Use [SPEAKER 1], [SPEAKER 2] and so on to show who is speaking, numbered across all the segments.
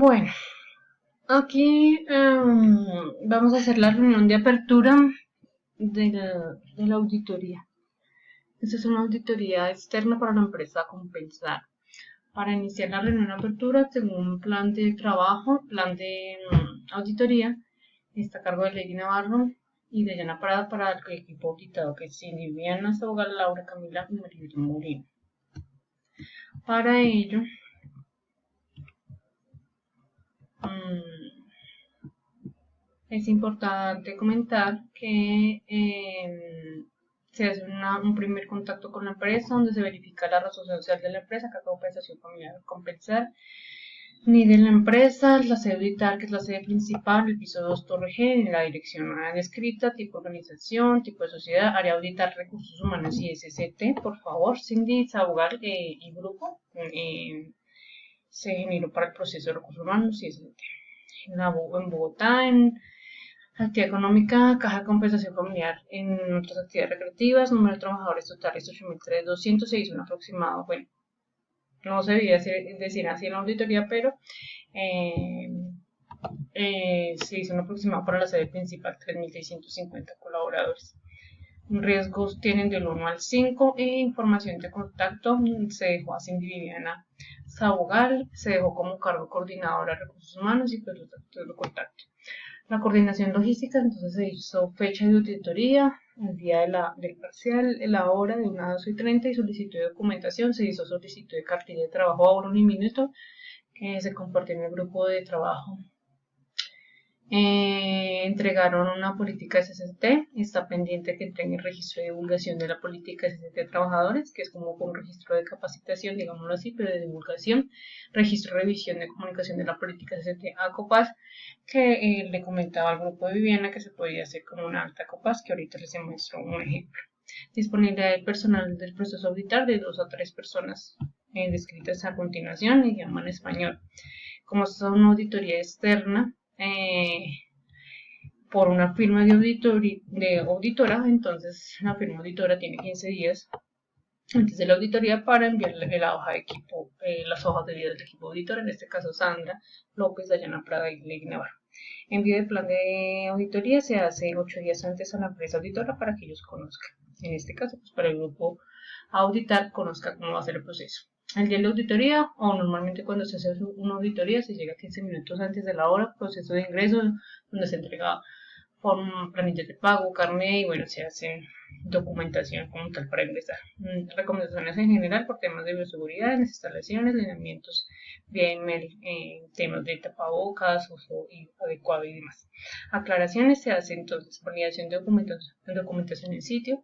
[SPEAKER 1] Bueno, aquí vamos a hacer la reunión de apertura de la auditoría. Esta es una auditoría externa para la empresa Compensar. Para iniciar la reunión de apertura, tengo un plan de trabajo, plan de auditoría. Está a cargo de Lady Navarro y de Yana Parada para el equipo auditado, que es Cindy, Viviana, Saugal, Laura, Camila y Maribel Molina. Para ello, es importante comentar que se hace un primer contacto con la empresa donde se verifica la razón social de la empresa, cada compensación familiar compensar, ni de la empresa, la sede auditar, que es la sede principal, el piso 2, Torre G, la dirección descrita, tipo organización, tipo de sociedad, área auditar, recursos humanos y SCT, por favor, Cindy, Saugar y grupo, se generó para el proceso de recursos humanos y SCT. En Bogotá, en actividad económica, caja de compensación familiar en otras actividades recreativas, número de trabajadores totales 8.200, se hizo un aproximado, bueno, no se debía decir así en la auditoría, pero eh, se hizo un aproximado para la sede principal, 3.650 colaboradores. Riesgos tienen del 1 al 5 e información de contacto se dejó a Cindy Viviana Sabogal, se dejó como cargo coordinadora de recursos humanos y pues los datos de contacto. La coordinación logística, entonces se hizo fecha de auditoría, el día del parcial, la hora de 1 a 2:30 y solicitud de documentación, se hizo solicitud de cartilla de trabajo a hora y minuto que se compartió en el grupo de trabajo. Entregaron una política de SST, está pendiente que entreguen el registro de divulgación de la política de SST a trabajadores, que es como un registro de capacitación, digámoslo así, pero de divulgación, registro de revisión de comunicación de la política de SST a COPAS, que le comentaba al grupo de Viviana que se podía hacer como una alta COPAS, que ahorita les muestro un ejemplo. Disponibilidad del personal del proceso auditar de 2 a 3 personas descritas a continuación, idioma en español. Como es una auditoría externa, por una firma de auditora, entonces la firma auditora tiene 15 días antes de la auditoría para enviarle la hoja de equipo, las hojas de vida del equipo auditor, en este caso Sandra López, Dayana Prada y Ley Navarro. Envío del plan de auditoría se hace 8 días antes a la empresa auditora para que ellos conozcan. En este caso, pues para el grupo auditar conozca cómo va a ser el proceso. El día de la auditoría, o normalmente cuando se hace una auditoría, se llega 15 minutos antes de la hora, proceso de ingreso, donde se entrega planillas de pago, carnet y bueno, se hace documentación como tal para ingresar. Recomendaciones en general por temas de bioseguridad en las instalaciones, lineamientos, bien temas de tapabocas, uso adecuado y demás. Aclaraciones se hace entonces validación de documentación en sitio,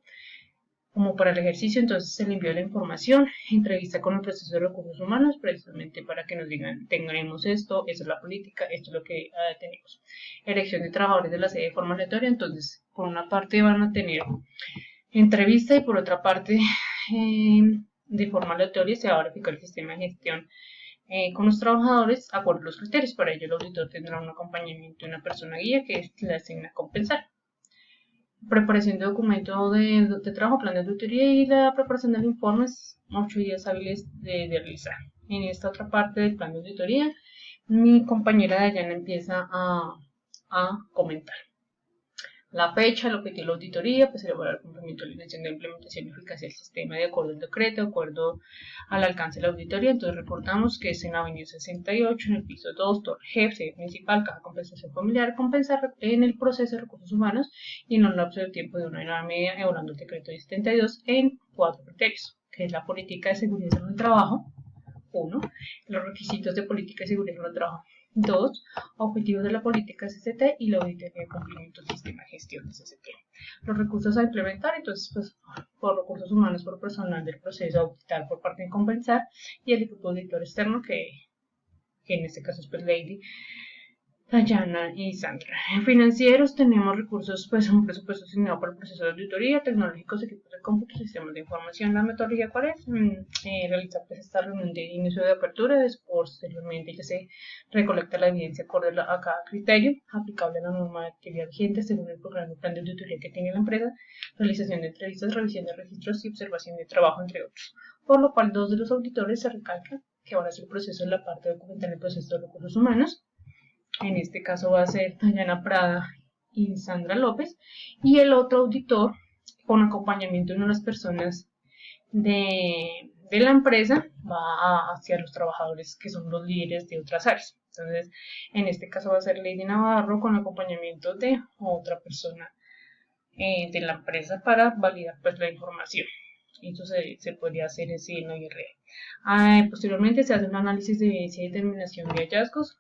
[SPEAKER 1] como para el ejercicio, entonces se le envió la información, entrevista con el proceso de recursos humanos, precisamente para que nos digan, tenemos esto, esa es la política, esto es lo que tenemos. Elección de trabajadores de la sede de forma aleatoria, entonces por una parte van a tener entrevista y por otra parte de forma aleatoria se va a verificar el sistema de gestión con los trabajadores acorde a los criterios. Para ello el auditor tendrá un acompañamiento de una persona guía que le asigna a compensar. Preparación de documento de trabajo, plan de auditoría y la preparación del informe, 8 días hábiles de realizar. En esta otra parte del plan de auditoría, mi compañera Dayana empieza a comentar la fecha, el objetivo de la auditoría, pues elaborar el cumplimiento de la intención de implementación y eficacia del sistema de acuerdo al decreto, de acuerdo al alcance de la auditoría. Entonces reportamos que es en la avenida 68, en el piso 2, Torre G, sede principal, caja de compensación familiar, compensar en el proceso de recursos humanos y en un lapso de tiempo de 1 hora y media, evaluando el decreto 72 en 4 criterios, que es la política de seguridad en el trabajo, 1, los requisitos de política de seguridad en el trabajo, 2. Objetivos de la política SCT y la auditoría de cumplimiento del sistema de gestión de SCT. Los recursos a implementar, entonces, pues, por recursos humanos, por personal del proceso a auditar por parte de compensar y el equipo auditor externo que en este caso es pues Lady, Dayana y Sandra. En financieros tenemos recursos, pues un presupuesto asignado para el proceso de auditoría, tecnológicos, equipos de cómputo, sistemas de información. La metodología, ¿cuál es? Realizar pues esta reunión de inicio de apertura, posteriormente ya se recolecta la evidencia acorde a cada criterio, aplicable a la norma de actividad vigente según el programa de plan de auditoría que tiene la empresa, realización de entrevistas, revisión de registros y observación de trabajo, entre otros. Por lo cual, dos de los auditores se recalcan que van a hacer el proceso en la parte documental del proceso de recursos humanos. En este caso va a ser Dayana Prada y Sandra López. Y el otro auditor, con acompañamiento de unas personas de la empresa, va hacia los trabajadores que son los líderes de otras áreas. Entonces, en este caso va a ser Lady Navarro con acompañamiento de otra persona de la empresa para validar pues la información. Esto se podría hacer en la IRE. Posteriormente se hace un análisis de evidencia y determinación de hallazgos,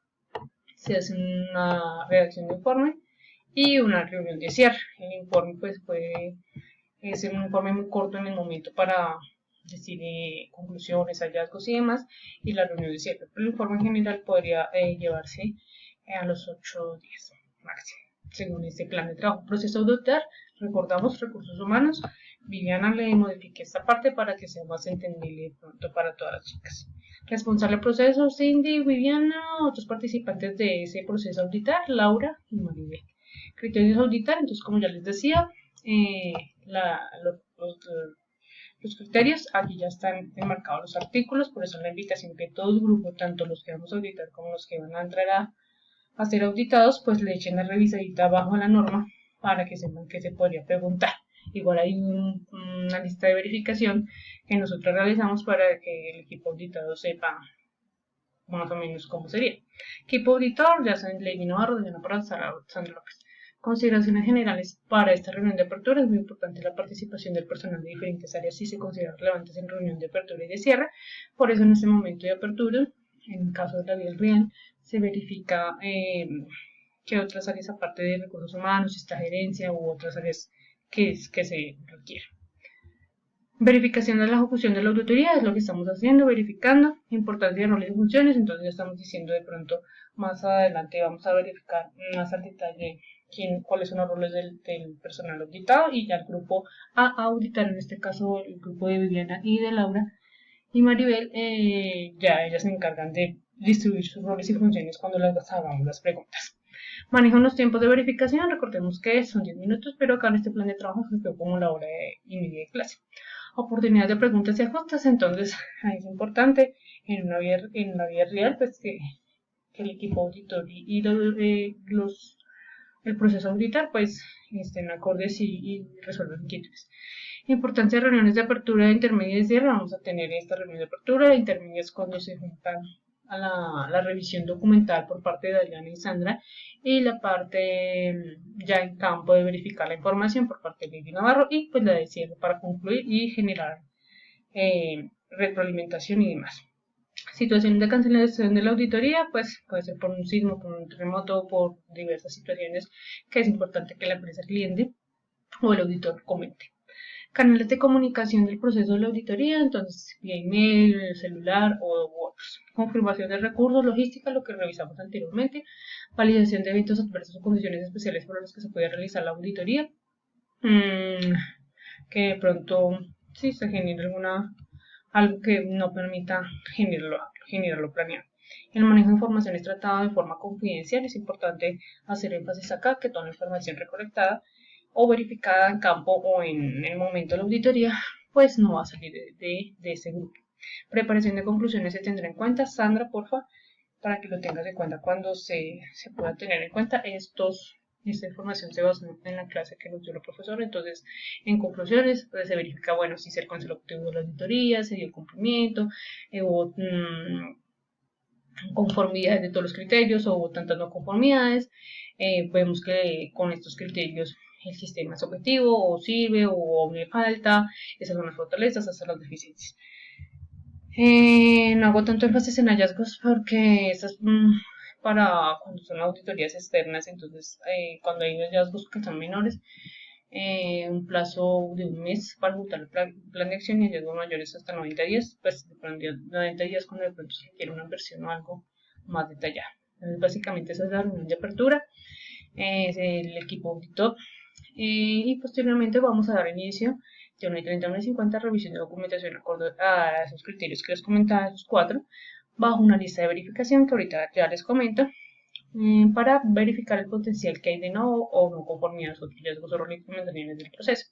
[SPEAKER 1] se hace una redacción de informe y una reunión de cierre. El informe pues puede ser un informe muy corto en el momento para decir conclusiones, hallazgos y demás, y la reunión de cierre. Pero el informe en general podría llevarse a los 8 días máximo, según este plan de trabajo. Proceso auditar, recordamos, recursos humanos. Viviana le modifique esta parte para que sea más entendible pronto para todas las chicas. Responsable proceso, Cindy, Viviana, otros participantes de ese proceso auditar, Laura y Maribel. Criterios auditar, entonces como ya les decía, los criterios, aquí ya están enmarcados los artículos, por eso la invitación que todo el grupo, tanto los que vamos a auditar como los que van a entrar a ser auditados, pues le echen la revisadita abajo a la norma para que sepan qué se podría preguntar. Igual hay una lista de verificación que nosotros realizamos para que el equipo auditado sepa más o menos cómo sería. Equipo auditor, ya saben, Lady Navarro, Diana Prada, Sandra López. Consideraciones generales para esta reunión de apertura. Es muy importante la participación del personal de diferentes áreas si se consideran relevantes en reunión de apertura y de cierre. Por eso en este momento de apertura, en el caso de la vida real, se verifica que otras áreas aparte de recursos humanos, esta gerencia u otras áreas que se requieren. Verificación de la ejecución de la auditoría es lo que estamos haciendo, verificando importancia de roles y funciones. Entonces ya estamos diciendo de pronto más adelante vamos a verificar más al detalle cuáles son los roles del personal auditado, y ya el grupo a auditar, en este caso el grupo de Viviana y de Laura y Maribel, ya ellas se encargan de distribuir sus roles y funciones cuando las hagamos las preguntas. Manejan los tiempos de verificación, recordemos que son 10 minutos, pero acá en este plan de trabajo se quedó como la hora y media de clase. Oportunidades de preguntas y ajustes, entonces ahí es importante en la vida real pues que el equipo auditor y el proceso auditar pues estén acordes y resuelvan inquietudes. Importancia de reuniones de apertura, intermedia y cierre. Vamos a tener esta reunión de apertura, intermedias cuando se juntan a la revisión documental por parte de Dayana y Sandra, y la parte ya en campo de verificar la información por parte de Lady Navarro, y pues la de cierre para concluir y generar retroalimentación y demás. Situación de cancelación de la auditoría, pues puede ser por un sismo, por un terremoto, por diversas situaciones que es importante que la empresa cliente o el auditor comente. Canales de comunicación del proceso de la auditoría, entonces vía email, celular o otros. Confirmación de recursos, logística, lo que revisamos anteriormente. Validación de eventos adversos o condiciones especiales por los que se puede realizar la auditoría. Que de pronto sí se genere algo que no permita generarlo planeado. El manejo de información es tratado de forma confidencial. Es importante hacer énfasis acá que toda la información recolectada o verificada en campo o en el momento de la auditoría pues no va a salir de ese grupo. Preparación de conclusiones se tendrá en cuenta. Sandra, porfa, para que lo tengas en cuenta cuando se pueda tener en cuenta esta información se basa en la clase que nos dio el profesor. Entonces, en conclusiones, pues, se verifica, bueno, si se alcanzó el objetivo de la auditoría, se dio cumplimiento, hubo conformidades de todos los criterios, o hubo tantas no conformidades. Vemos que con estos criterios el sistema es objetivo, o sirve, o me falta. Esas son las fortalezas, esas son las deficiencias. No hago tanto énfasis en hallazgos porque estas para cuando son auditorías externas, entonces cuando hay hallazgos que son menores, un plazo de un mes para ejecutar el plan de acción, y hallazgos mayores hasta 90 días, pues de pronto 90 días cuando de pronto se requiere una versión o algo más detallada. Entonces básicamente esa es la reunión de apertura, es el equipo auditor, y posteriormente vamos a dar inicio de 1 y 30, 1 y 50, revisión de documentación de acuerdo a esos criterios que les comentaba, esos 4, bajo una lista de verificación que ahorita ya les comento, para verificar el potencial que hay de no o no conformidades o riesgos o recomendaciones del proceso.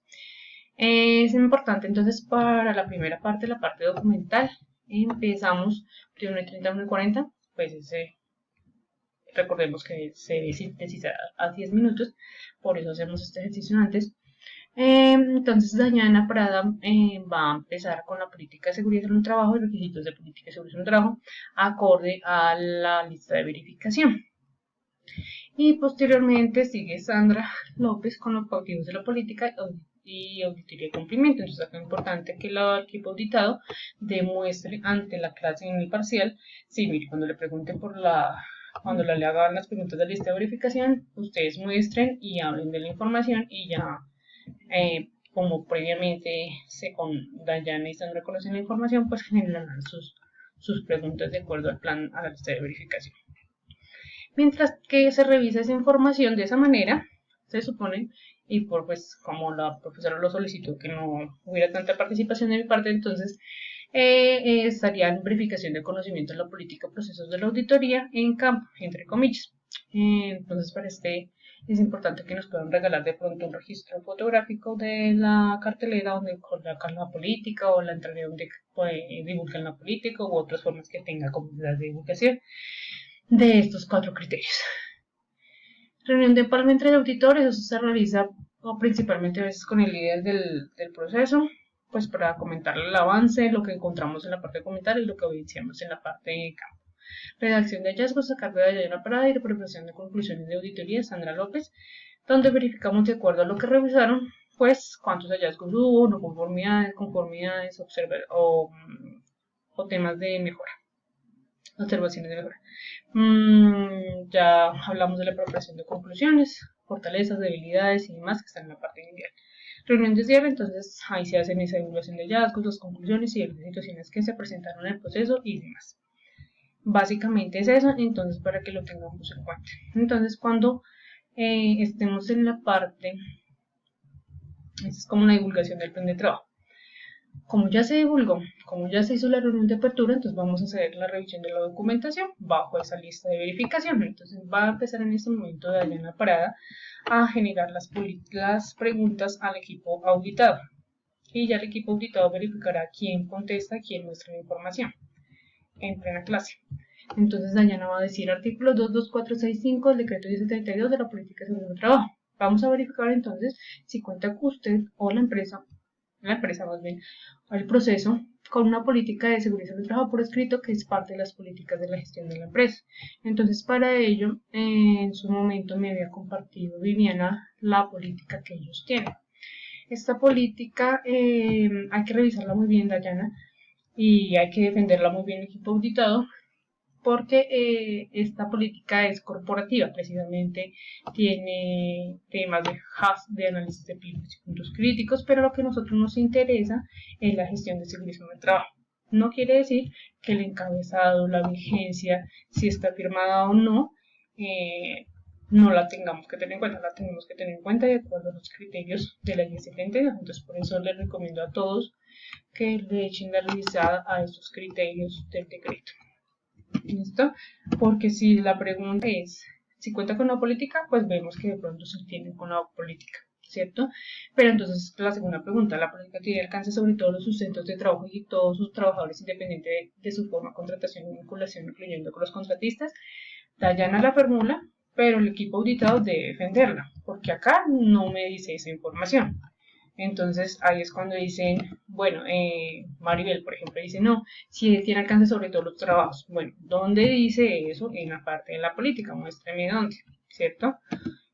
[SPEAKER 1] Es importante entonces para la primera parte, la parte documental, Empezamos de 1:30 a 1:40, pues recordemos que se debe sintetizar a 10 minutos, por eso hacemos este ejercicio antes. Entonces, Dayana Prada va a empezar con la política de seguridad en el trabajo y requisitos de política de seguridad en el trabajo acorde a la lista de verificación. Y posteriormente sigue Sandra López con los objetivos de la política y auditoría de cumplimiento. Entonces, acá es importante que el equipo auditado demuestre ante la clase en el parcial. Sí, mire, cuando le pregunten cuando le hagan las preguntas de la lista de verificación, ustedes muestren y hablen de la información y ya, como previamente con Dayana y Sandra conocen la información, pues generarán sus preguntas de acuerdo al plan, a la lista de verificación. Mientras que se revisa esa información de esa manera, se supone, y pues como la profesora lo solicitó que no hubiera tanta participación de mi parte, entonces estaría en verificación de conocimiento de la política, procesos de la auditoría en campo, entre comillas. Entonces, para es importante que nos puedan regalar de pronto un registro fotográfico de la cartelera donde colocan la política o la entrada donde divulgan la política u otras formas que tenga comunidad de divulgación de estos 4 criterios. Reunión de palma entre auditores, eso se realiza principalmente a veces con el líder del proceso, pues para comentar el avance, lo que encontramos en la parte de comentarios y lo que evidenciamos en la parte de campo. Redacción de hallazgos a cargo de Dayana Prada y de preparación de conclusiones de auditoría Sandra López, donde verificamos de acuerdo a lo que revisaron, pues cuántos hallazgos hubo, no conformidades, o temas de mejora, observaciones de mejora. Ya hablamos de la preparación de conclusiones, fortalezas, debilidades y demás que están en la parte inicial. Reunión de cierre, entonces ahí se hacen esa evaluación de hallazgos, las conclusiones y las situaciones que se presentaron en el proceso y demás. Básicamente es eso, entonces para que lo tengamos en cuenta. Entonces cuando estemos en la parte, esta es como una divulgación del plan de trabajo. Como ya se divulgó, como ya se hizo la reunión de apertura, entonces vamos a hacer la revisión de la documentación bajo esa lista de verificación. Entonces va a empezar en este momento Dayana Parada a generar las preguntas al equipo auditado. Y ya el equipo auditado verificará quién contesta, quién muestra la información en plena clase. Entonces Dayana va a decir artículo 22465 del decreto 1072 de la política de seguridad del trabajo. Vamos a verificar entonces si cuenta con usted o la empresa más bien, el proceso con una política de seguridad del trabajo por escrito que es parte de las políticas de la gestión de la empresa. Entonces, para ello, en su momento me había compartido Viviana la política que ellos tienen. Esta política hay que revisarla muy bien, Dayana, y hay que defenderla muy bien el equipo auditado, porque esta política es corporativa, precisamente tiene temas de análisis de pliegos y puntos críticos, pero lo que a nosotros nos interesa es la gestión de seguridad del trabajo. No quiere decir que el encabezado, la vigencia, si está firmada o no, no la tengamos que tener en cuenta, la tenemos que tener en cuenta de acuerdo a los criterios de la 1072. Entonces, por eso les recomiendo a todos que le echen la revisada a estos criterios del decreto. ¿Listo? Porque si la pregunta es si cuenta con una política, pues vemos que de pronto se tiene con la política, ¿cierto? Pero entonces la segunda pregunta, la política tiene alcance sobre todos sus centros de trabajo y todos sus trabajadores independiente de su forma de contratación y vinculación, incluyendo con los contratistas. Dayana la formula, pero el equipo auditado debe defenderla, porque acá no me dice esa información. Entonces ahí es cuando dicen, bueno, Maribel, por ejemplo, dice, no, si tiene alcance sobre todos los trabajos. Bueno, ¿dónde dice eso? En la parte de la política, muéstrame dónde, ¿cierto?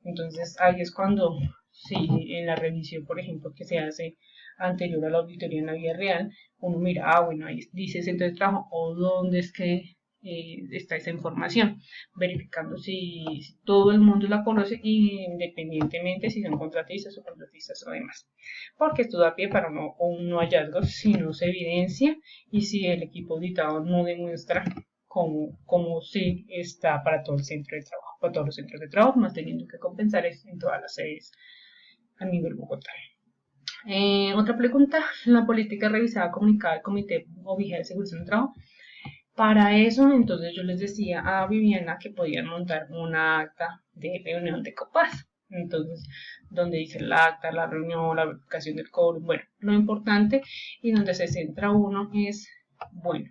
[SPEAKER 1] Entonces ahí es cuando, si en la revisión, por ejemplo, que se hace anterior a la auditoría en la vida real, uno mira, bueno, ahí dice centro de trabajo, o dónde es que está esa información, verificando si todo el mundo la conoce, independientemente si son contratistas o contratistas o demás, porque esto da pie para no hallazgos si no se evidencia y si el equipo auditado no demuestra como si está para todo el centro de trabajo, para todos los centros de trabajo, más teniendo que compensar en todas las sedes a nivel Bogotá. Otra pregunta, la política revisada comunicada al Comité o Vigilancia de Seguridad del Trabajo. Para eso, entonces yo les decía a Viviana que podían montar una acta de reunión de COPAS. Entonces, donde dice el acta, la reunión, la verificación del quórum, bueno, lo importante y donde se centra uno es, bueno,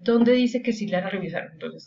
[SPEAKER 1] donde dice que sí la revisaron. Entonces,